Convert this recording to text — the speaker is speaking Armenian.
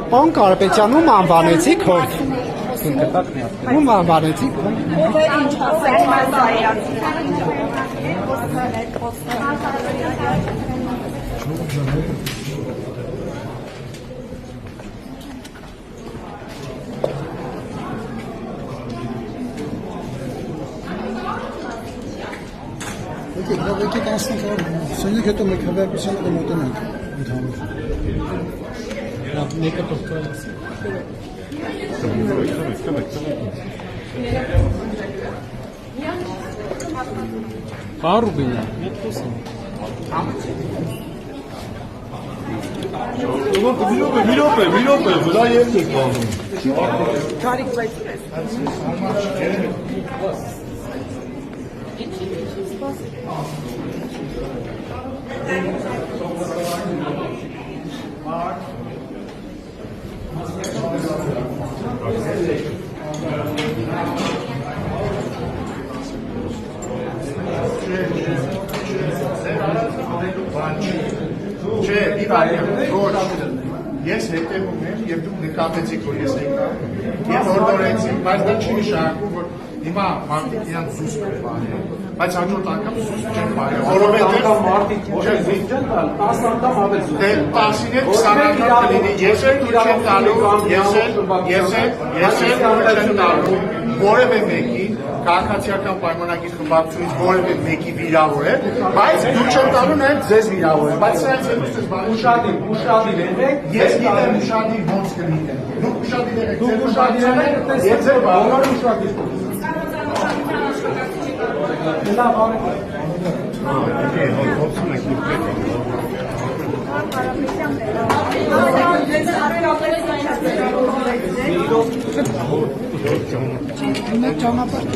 Պարոն Կարապետյան, ում անվանեցիք հոր։ Ում անվանեցիք։ Ով է ինչ ասել, Եկեք ասենք, սենյակ հետո մեկ հավերպիսանը կմոտենանք ընդհանուր։ Մեկը տոկտոր ասի։ Պարոն Ռուբինյան, մեկ խոսում։ մի րոպե, վրա երբ եք բանում։ Կարիք վայցրես։ Չէ, մի վարյամ, ոչ, ես հետևում եմ և դուք նկատեցիք, որ ես եկա, և հորդորեցիք, բայց դա չի նշանակում, որ հիմա մարդիկ իրանց զուսպ են բարել, բայց հաջորդ անգամ զուսպ չեն բարել, որովհետև մարդիկ չեն տալ, 10 անգամ ավել զուսպ են բարել, 10-ին էլ 20 անգամ կլինի, ես էլ դուր չեմ տալու, ես էլ դուր չեմ տալու, որևէ մեկին, քաղաքացիական պայմանագիր խմբակցությունից որևէ մեկի վիրավորել, բայց դուր չեմ տալու նաև ձեզ վիրավորել, բայց սրանց եմ ուշադիր եղեք, ես գիտեմ ուշադիր ոնց կլինեն, դուք ուշադիր եղեք, ձեր ուշադիրները և ձեր բոլոր ուշադիր Ճանապարհ